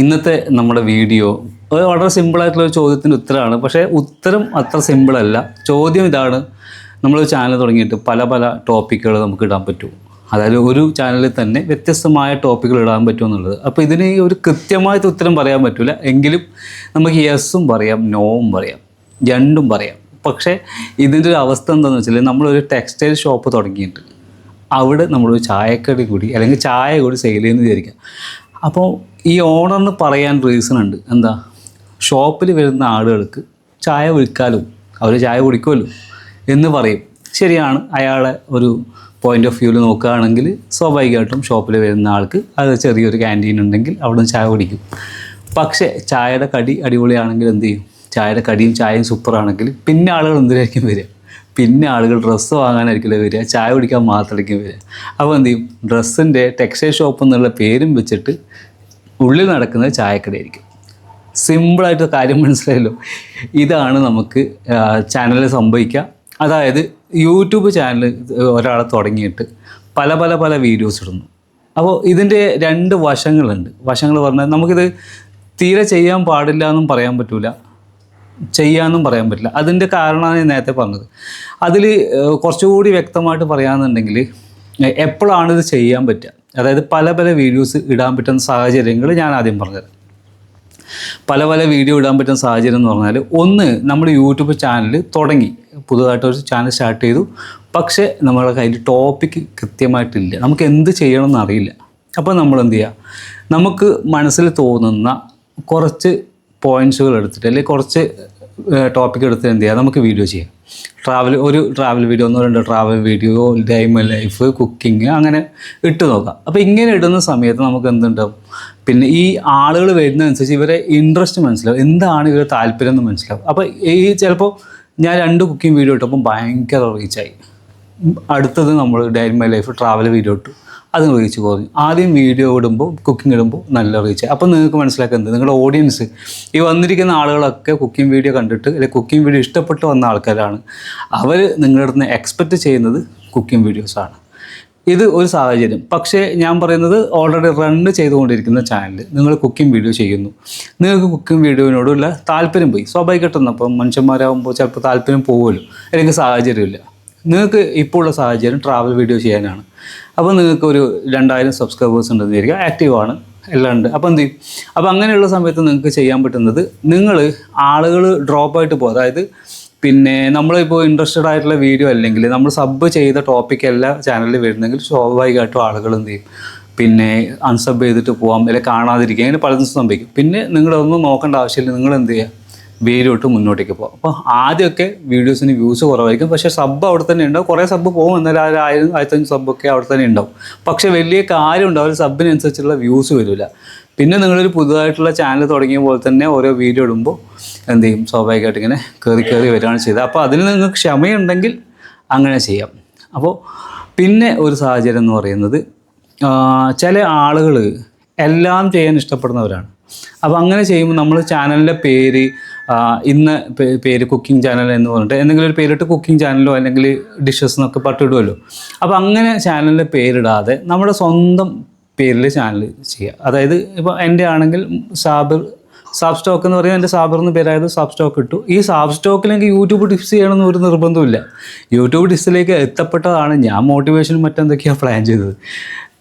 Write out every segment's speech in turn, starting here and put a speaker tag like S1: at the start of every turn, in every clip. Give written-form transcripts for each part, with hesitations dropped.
S1: ഇന്നത്തെ നമ്മുടെ വീഡിയോ വളരെ സിമ്പിളായിട്ടുള്ളൊരു ചോദ്യത്തിൻ്റെ ഉത്തരമാണ്. പക്ഷേ ഉത്തരം അത്ര സിമ്പിളല്ല. ചോദ്യം ഇതാണ്: നമ്മൾ ചാനൽ തുടങ്ങിയിട്ട് പല പല ടോപ്പിക്കുകൾ നമുക്ക് ഇടാൻ പറ്റും. അതായത് ഒരു ചാനലിൽ തന്നെ വ്യത്യസ്തമായ ടോപ്പിക്കുകൾ ഇടാൻ പറ്റുമെന്നുള്ളത്. അപ്പോൾ ഇതിന് ഒരു കൃത്യമായിട്ട് ഉത്തരം പറയാൻ പറ്റില്ല. എങ്കിലും നമുക്ക് യെസ്സും പറയാം, നോവും പറയാം, രണ്ടും പറയാം. പക്ഷേ ഇതിൻ്റെ ഒരു അവസ്ഥ എന്താണെന്ന് വെച്ചാൽ, നമ്മളൊരു ടെക്സ്റ്റൈൽ ഷോപ്പ് തുടങ്ങിയിട്ട് അവിടെ നമ്മളൊരു ചായക്കടി കൂടി അല്ലെങ്കിൽ ചായ കൂടി സെയിൽ ചെയ്യുമെന്ന് വിചാരിക്കാം. അപ്പോൾ ഈ ഓണറിന് പറയാൻ റീസൺ ഉണ്ട്. എന്താ? ഷോപ്പിൽ വരുന്ന ആളുകൾക്ക് ചായ വിൽക്കാലോ, അവർ ചായ കുടിക്കുമല്ലോ എന്ന് പറയും. ശരിയാണ്. അയാളെ ഒരു പോയിൻ്റ് ഓഫ് വ്യൂവിൽ നോക്കുകയാണെങ്കിൽ സ്വാഭാവികമായിട്ടും ഷോപ്പിൽ വരുന്ന ആൾക്ക് അത് ചെറിയൊരു ക്യാൻറ്റീൻ ഉണ്ടെങ്കിൽ അവിടെ നിന്ന് ചായ കുടിക്കും. പക്ഷേ ചായയുടെ കടി അടിപൊളിയാണെങ്കിൽ എന്ത് ചെയ്യും? ചായയുടെ കടിയും ചായയും സൂപ്പറാണെങ്കിൽ പിന്നെ ആളുകൾ എന്തിനായിരിക്കും വരിക? പിന്നെ ആളുകൾ ഡ്രസ്സ് വാങ്ങാനായിരിക്കില്ല വരിക, ചായ കുടിക്കാൻ മാത്രമായിരിക്കും വരിക. അപ്പോൾ എന്ത് ചെയ്യും? ഡ്രസ്സിൻ്റെ ടെക്സ്റ്റൈൽ ഷോപ്പ് എന്നുള്ള പേരും വെച്ചിട്ട് ഉള്ളിൽ നടക്കുന്നത് ചായക്കടയായിരിക്കും. സിമ്പിളായിട്ട് കാര്യം മനസ്സിലായല്ലോ. ഇതാണ് നമുക്ക് ചാനലിൽ സംഭവിക്കുക. അതായത് യൂട്യൂബ് ചാനൽ ഒരാളെ തുടങ്ങിയിട്ട് പല പല പല വീഡിയോസ് ഇടുന്നു. അപ്പോൾ ഇതിൻ്റെ രണ്ട് വശങ്ങളുണ്ട്. വശങ്ങൾ പറഞ്ഞാൽ നമുക്കിത് തീരെ ചെയ്യാൻ പാടില്ല എന്നും പറയാൻ പറ്റില്ല, ചെയ്യാമെന്നും പറയാൻ പറ്റില്ല. അതിൻ്റെ കാരണമാണ് ഞാൻ നേരത്തെ പറഞ്ഞത്. അതിൽ കുറച്ചുകൂടി വ്യക്തമായിട്ട് പറയാമെന്നുണ്ടെങ്കിൽ, എപ്പോഴാണ് ഇത് ചെയ്യാൻ പറ്റുക, അതായത് പല പല വീഡിയോസ് ഇടാൻ പറ്റുന്ന സാഹചര്യങ്ങൾ ഞാൻ ആദ്യം പറഞ്ഞത്. പല പല വീഡിയോ ഇടാൻ പറ്റുന്ന സാഹചര്യം എന്ന് പറഞ്ഞാൽ, ഒന്ന്, നമ്മൾ യൂട്യൂബ് ചാനൽ തുടങ്ങി, പുതുതായിട്ടൊരു ചാനൽ സ്റ്റാർട്ട് ചെയ്തു, പക്ഷേ നമ്മുടെ കയ്യിൽ ടോപ്പിക്ക് കൃത്യമായിട്ടില്ല, നമുക്ക് എന്ത് ചെയ്യണമെന്ന് അറിയില്ല. അപ്പോൾ നമ്മൾ എന്ത് ചെയ്യുക? നമുക്ക് മനസ്സിൽ തോന്നുന്ന കുറച്ച് പോയിൻറ്റ്സുകൾ എടുത്തിട്ട്, അല്ലെങ്കിൽ കുറച്ച് ടോപ്പിക് എടുത്തിട്ട് എന്ത് ചെയ്യുക? നമുക്ക് വീഡിയോ ചെയ്യാം. ഒരു ട്രാവൽ വീഡിയോ, ഒന്നോ രണ്ടോ travel video, day my life, cooking, അങ്ങനെ ഇട്ട് നോക്കാം. അപ്പോൾ ഇങ്ങനെ ഇടുന്ന സമയത്ത് നമുക്ക് എന്തുണ്ടാവും? പിന്നെ ഈ ആളുകൾ വരുന്നതനുസരിച്ച് ഇവരെ ഇൻട്രസ്റ്റ് മനസ്സിലാവും, എന്താണ് ഇവരെ താല്പര്യം എന്ന് മനസ്സിലാവും. അപ്പോൾ ഈ ചിലപ്പോൾ ഞാൻ 2 കുക്കിംഗ് വീഡിയോ ഇട്ടപ്പോൾ ഭയങ്കര റീച്ചായി. അടുത്തത് നമ്മൾ day my life travel video ഇട്ടു, അതും റീച്ച് കുറഞ്ഞു. ആദ്യം വീഡിയോ ഇടുമ്പോൾ, കുക്കിംഗ് ഇടുമ്പോൾ നല്ല റീച്ചായി. അപ്പോൾ നിങ്ങൾക്ക് മനസ്സിലാക്കുന്നത്, നിങ്ങളുടെ ഓഡിയൻസ്, ഈ വന്നിരിക്കുന്ന ആളുകളൊക്കെ കുക്കിംഗ് വീഡിയോ കണ്ടിട്ട് അല്ലെങ്കിൽ കുക്കിംഗ് വീഡിയോ ഇഷ്ടപ്പെട്ട് വന്ന ആൾക്കാരാണ്. അവർ നിങ്ങളുടെ അടുത്ത് നിന്ന് എക്സ്പെക്റ്റ് ചെയ്യുന്നത് കുക്കിംഗ് വീഡിയോസാണ്. ഇത് ഒരു സാഹചര്യം. പക്ഷേ ഞാൻ പറയുന്നത്, ഓൾറെഡി റൺ ചെയ്തുകൊണ്ടിരിക്കുന്ന ചാനൽ നിങ്ങൾ കുക്കിംഗ് വീഡിയോ ചെയ്യുന്നു, നിങ്ങൾക്ക് കുക്കിംഗ് വീഡിയോയിനോടുള്ള താല്പര്യം പോയി. സ്വാഭാവികമായിട്ടും അപ്പം മനുഷ്യന്മാരാകുമ്പോൾ ചിലപ്പോൾ താല്പര്യം പോകുമല്ലോ, അല്ലെങ്കിൽ സാഹചര്യമില്ല. നിങ്ങൾക്ക് ഇപ്പോൾ ഉള്ള സാഹചര്യം ട്രാവൽ വീഡിയോ ചെയ്യാനാണ്. അപ്പോൾ നിങ്ങൾക്ക് ഒരു 2000 സബ്സ്ക്രൈബേഴ്സ് ഉണ്ടെന്ന് വിചാരിക്കുക, ആക്റ്റീവാണ്, എല്ലാം ഉണ്ട്. അപ്പോൾ എന്ത് ചെയ്യും? അപ്പോൾ അങ്ങനെയുള്ള സമയത്ത് നിങ്ങൾക്ക് ചെയ്യാൻ പറ്റുന്നത്, നിങ്ങൾ ആളുകൾ ഡ്രോപ്പായിട്ട് പോകും. അതായത് പിന്നെ നമ്മളിപ്പോൾ ഇൻട്രസ്റ്റഡ് ആയിട്ടുള്ള വീഡിയോ അല്ലെങ്കിൽ നമ്മൾ സബ് ചെയ്ത ടോപ്പിക് എല്ലാ ചാനലിൽ വരുന്നെങ്കിൽ സ്വാഭാവികമായിട്ടും ആളുകൾ എന്ത് ചെയ്യും? പിന്നെ അൺസബ് ചെയ്തിട്ട് പോകാം, അല്ലെങ്കിൽ കാണാതിരിക്കുക, അങ്ങനെ പലതും സംഭവിക്കും. പിന്നെ നിങ്ങളൊന്നും നോക്കേണ്ട ആവശ്യമില്ല, നിങ്ങൾ എന്ത് ചെയ്യുക? വീഡിയോ ഇട്ട് മുന്നോട്ടേക്ക് പോകും. അപ്പോൾ ആദ്യമൊക്കെ വീഡിയോസിന് വ്യൂസ് കുറവായിരിക്കും, പക്ഷേ സബ് അവിടെ തന്നെ ഉണ്ടാവും. കുറേ സബ് പോകും, എന്നാലും 1000, 1500 സബ്ബൊക്കെ അവിടെ തന്നെ ഉണ്ടാവും. പക്ഷേ വലിയ കാര്യം ഉണ്ടാവും, സബിനനുസരിച്ചുള്ള വ്യൂസ് വരില്ല. പിന്നെ നിങ്ങളൊരു പുതുതായിട്ടുള്ള ചാനൽ തുടങ്ങിയ പോലെ തന്നെ ഓരോ വീഡിയോ ഇടുമ്പോൾ എന്ത് ചെയ്യും? സ്വാഭാവികമായിട്ട് ഇങ്ങനെ കയറി വരികയാണ് ചെയ്തത്. അപ്പോൾ അതിന് നിങ്ങൾക്ക് ക്ഷമയുണ്ടെങ്കിൽ അങ്ങനെ ചെയ്യാം. അപ്പോൾ പിന്നെ ഒരു സാഹചര്യം എന്ന് പറയുന്നത്, ചില ആളുകൾ എല്ലാം ചെയ്യാൻ ഇഷ്ടപ്പെടുന്നവരാണ്. അപ്പോൾ അങ്ങനെ ചെയ്യുമ്പോൾ നമ്മൾ ചാനലിൻ്റെ പേര് ഇന്ന് പേര് കുക്കിംഗ് ചാനൽ എന്ന് പറഞ്ഞിട്ട് എന്തെങ്കിലും ഒരു പേരിട്ട് കുക്കിംഗ് ചാനലോ അല്ലെങ്കിൽ ഡിഷസ് എന്നൊക്കെ പട്ടിടുമല്ലോ. അപ്പോൾ അങ്ങനെ ചാനലിൻ്റെ പേരിടാതെ നമ്മുടെ സ്വന്തം പേരിൽ ചാനൽ ചെയ്യുക. അതായത് ഇപ്പോൾ എൻ്റെ ആണെങ്കിൽ സാബ് സ്റ്റോക്ക് എന്ന് പറയുന്നത്, എൻ്റെ സാബർ എന്ന് പേരായത് സാബ് സ്റ്റോക്ക് ഇട്ടു. ഈ സാബ് സ്റ്റോക്കിലേക്ക് യൂട്യൂബ് ടിപ്സ് ചെയ്യണമെന്ന് ഒരു നിർബന്ധമില്ല. യൂട്യൂബ് ടിപ്സിലേക്ക് എത്തപ്പെട്ടതാണ് ഞാൻ മോട്ടിവേഷനും മറ്റെന്തൊക്കെയാണ് പ്ലാൻ ചെയ്തത്.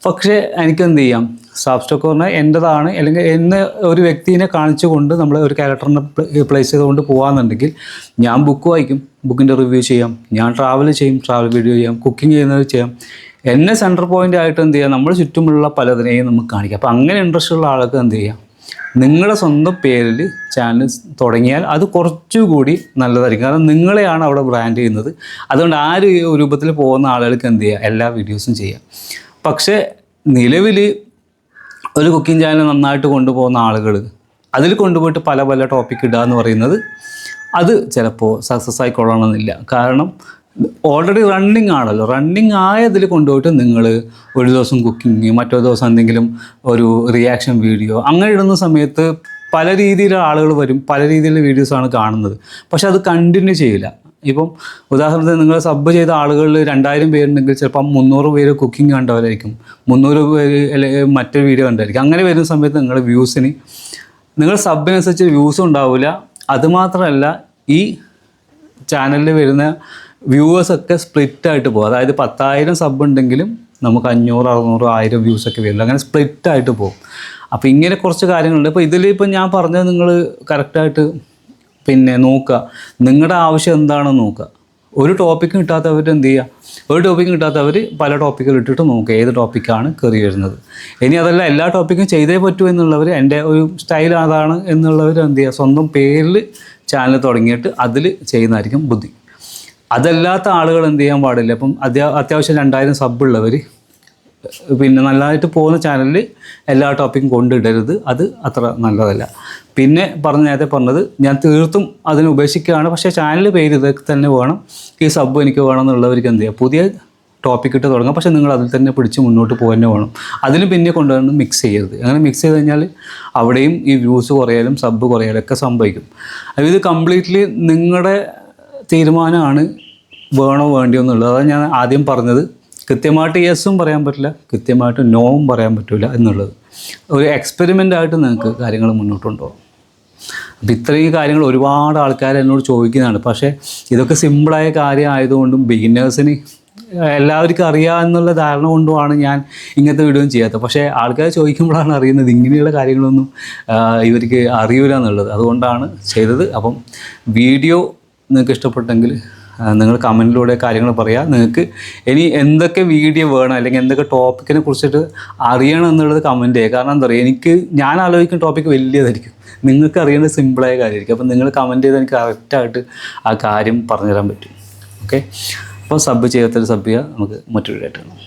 S1: പക്ഷേ എനിക്ക് എന്ത് ചെയ്യാം? സാബ് സ്റ്റോക്ക് പറഞ്ഞാൽ എൻ്റെതാണ്, അല്ലെങ്കിൽ എന്നെ ഒരു വ്യക്തിനെ കാണിച്ചുകൊണ്ട് നമ്മൾ ഒരു ക്യാരക്ടറിനെ പ്ലേസ് ചെയ്തുകൊണ്ട് പോകാമെന്നുണ്ടെങ്കിൽ, ഞാൻ ബുക്ക് വായിക്കും, ബുക്കിൻ്റെ റിവ്യൂ ചെയ്യാം, ഞാൻ ട്രാവൽ ചെയ്യും, ട്രാവൽ വീഡിയോ ചെയ്യാം, കുക്കിംഗ് ചെയ്യുന്നത് ചെയ്യാം. എന്നെ സെൻറ്റർ പോയിൻ്റ് ആയിട്ട് എന്ത് ചെയ്യാം? നമ്മൾ ചുറ്റുമുള്ള പലതിനെയും നമുക്ക് കാണിക്കാം. അപ്പോൾ അങ്ങനെ ഇൻട്രസ്റ്റ് ഉള്ള ആൾക്ക് എന്ത് ചെയ്യാം? നിങ്ങളുടെ സ്വന്തം പേരിൽ ചാനൽ തുടങ്ങിയാൽ അത് കുറച്ചുകൂടി നല്ലതായിരിക്കും. കാരണം നിങ്ങളെയാണ് അവിടെ ബ്രാൻഡ് ചെയ്യുന്നത്. അതുകൊണ്ട് ആ ഒരു രൂപത്തിൽ പോകുന്ന ആളുകൾക്ക് എന്ത് ചെയ്യുക? എല്ലാ വീഡിയോസും ചെയ്യാം. പക്ഷേ നിലവിൽ ഒരു കുക്കിംഗ് ചാനൽ നന്നായിട്ട് കൊണ്ടുപോകുന്ന ആളുകൾ അതിൽ കൊണ്ടുപോയിട്ട് പല പല ടോപ്പിക് ഇടുക എന്ന് പറയുന്നത്, അത് ചിലപ്പോൾ സക്സസ് ആയിക്കൊള്ളണമെന്നില്ല. കാരണം ഓൾറെഡി റണ്ണിങ് ആണല്ലോ. റണ്ണിങ് ആയതിൽ കൊണ്ടുപോയിട്ട് നിങ്ങൾ ഒരു ദിവസം കുക്കിംഗ്, മറ്റൊരു ദിവസം എന്തെങ്കിലും ഒരു റിയാക്ഷൻ വീഡിയോ അങ്ങനെ ഇടുന്ന സമയത്ത് പല രീതിയിലുള്ള ആളുകൾ വരും, പല രീതിയിലുള്ള വീഡിയോസാണ് കാണുന്നത്. പക്ഷെ അത് കണ്ടിന്യൂ ചെയ്യില്ല. ഇപ്പം ഉദാഹരണത്തിന് നിങ്ങൾ സബ് ചെയ്ത ആളുകളിൽ 2000 പേരുണ്ടെങ്കിൽ ചിലപ്പം 300 പേര് കുക്കിംഗ് കണ്ടവരായിരിക്കും, 300 പേര് അല്ലെങ്കിൽ മറ്റൊരു വീഡിയോ കണ്ടായിരിക്കും. അങ്ങനെ വരുന്ന സമയത്ത് നിങ്ങളുടെ വ്യൂസിന്, നിങ്ങൾ സബിനനുസരിച്ച് വ്യൂസും ഉണ്ടാവില്ല. അതുമാത്രമല്ല ഈ ചാനലിൽ വരുന്ന വ്യൂവേഴ്സൊക്കെ സ്പ്ലിറ്റായിട്ട് പോകും. അതായത് 10,000 സബ് ഉണ്ടെങ്കിലും നമുക്ക് 500, 600, 1000 വ്യൂസൊക്കെ വരില്ല. അങ്ങനെ സ്പ്ലിറ്റായിട്ട് പോകും. അപ്പോൾ ഇങ്ങനെ കുറച്ച് കാര്യങ്ങളുണ്ട്. ഇപ്പോൾ ഇതിലിപ്പോൾ ഞാൻ പറഞ്ഞത് നിങ്ങൾ കറക്റ്റായിട്ട് പിന്നെ നോക്കുക, നിങ്ങളുടെ ആവശ്യം എന്താണെന്ന് നോക്കുക. ഒരു ടോപ്പിക്കും കിട്ടാത്തവർ എന്ത് ചെയ്യുക, ഒരു ടോപ്പിക്കും കിട്ടാത്തവർ പല ടോപ്പിക്കുകൾ ഇട്ടിട്ട് നോക്കുക ഏത് ടോപ്പിക്കാണ് കയറി വരുന്നത്. ഇനി അതല്ല എല്ലാ ടോപ്പിക്കും ചെയ്തേ പറ്റൂ എന്നുള്ളവർ, എൻ്റെ ഒരു സ്റ്റൈൽ അതാണ് എന്നുള്ളവർ എന്ത് ചെയ്യുക, സ്വന്തം പേരിൽ ചാനൽ തുടങ്ങിയിട്ട് അതിൽ ചെയ്യുന്നതായിരിക്കും ബുദ്ധി. അതല്ലാത്ത ആളുകൾ എന്ത് ചെയ്യാൻ പാടില്ല. ഇപ്പം അത്യാവശ്യം 2000 സബുള്ളവർ പിന്നെ നല്ലതായിട്ട് പോകുന്ന ചാനലിൽ എല്ലാ ടോപ്പിക്കും കൊണ്ടിടരുത്, അത് അത്ര നല്ലതല്ല. പിന്നെ നേരത്തെ പറഞ്ഞത് ഞാൻ തീർത്തും അതിനെ ഉപേക്ഷിക്കുകയാണ്. പക്ഷേ ചാനൽ പേര് ഇതൊക്കെ തന്നെ വേണം, ഈ സബ് എനിക്ക് വേണം എന്നുള്ളവർക്ക് എന്ത് ചെയ്യുക, പുതിയ ടോപ്പിക് ഇട്ട് തുടങ്ങാം. പക്ഷേ നിങ്ങൾ അതിൽ തന്നെ പിടിച്ച് മുന്നോട്ട് പോകാൻ വേണം. അതിന് പിന്നെ കൊണ്ടുവന്ന് മിക്സ് ചെയ്യരുത്. അങ്ങനെ മിക്സ് ചെയ്ത് കഴിഞ്ഞാൽ അവിടെയും ഈ വ്യൂസ് കുറയാലും സബ് കുറയാലും ഒക്കെ സംഭവിക്കും. ഇത് കംപ്ലീറ്റ്ലി നിങ്ങളുടെ തീരുമാനമാണ്, വേണോ വേണ്ടിയോ എന്നുള്ളത്. അതാണ് ഞാൻ ആദ്യം പറഞ്ഞത്. കൃത്യമായിട്ട് യെസ്സും പറയാൻ പറ്റില്ല, കൃത്യമായിട്ട് നോവും പറയാൻ പറ്റില്ല എന്നുള്ളത്. ഒരു എക്സ്പെരിമെൻ്റായിട്ട് നിങ്ങൾക്ക് കാര്യങ്ങൾ മുന്നോട്ട് കൊണ്ടുപോകാം. അപ്പോൾ ഇത്രയും കാര്യങ്ങൾ ഒരുപാട് ആൾക്കാർ എന്നോട് ചോദിക്കുന്നതാണ്. പക്ഷേ ഇതൊക്കെ സിമ്പിളായ കാര്യം ആയതുകൊണ്ടും ബിഗിനേഴ്സിന് എല്ലാവർക്കും അറിയാമെന്നുള്ള ധാരണ കൊണ്ടുമാണ് ഞാൻ ഇങ്ങനത്തെ വീഡിയോ ചെയ്യാത്തത്. പക്ഷേ ആൾക്കാർ ചോദിക്കുമ്പോഴാണ് അറിയുന്നത് ഇങ്ങനെയുള്ള കാര്യങ്ങളൊന്നും ഇവർക്ക് അറിയില്ല എന്നുള്ളത്. അതുകൊണ്ടാണ് ചെയ്തത്. അപ്പം വീഡിയോ നിങ്ങൾക്ക് ഇഷ്ടപ്പെട്ടെങ്കിൽ നിങ്ങൾ കമൻറ്റിലൂടെ കാര്യങ്ങൾ പറയുക. നിങ്ങൾക്ക് ഇനി എന്തൊക്കെ വീഡിയോ വേണം അല്ലെങ്കിൽ എന്തൊക്കെ ടോപ്പിക്കിനെ കുറിച്ചിട്ട് അറിയണം എന്നുള്ളത് കമൻറ്റ് ചെയ്യുക. കാരണം എന്താ പറയുക, ഞാൻ ആലോചിക്കുന്ന ടോപ്പിക്ക് വലിയതായിരിക്കും, നിങ്ങൾക്ക് അറിയേണ്ടത് സിമ്പിളായ കാര്യമായിരിക്കും. അപ്പം നിങ്ങൾ കമൻറ്റ് ചെയ്താൽ എനിക്ക് കറക്റ്റായിട്ട് ആ കാര്യം പറഞ്ഞുതരാൻ പറ്റും. ഓക്കെ, അപ്പോൾ സബ് ചെയ്യാത്തൊരു സബ് ചെയ്യുക. നമുക്ക് മറ്റൊരു വീഡിയോ ആയിട്ട് കാണാം.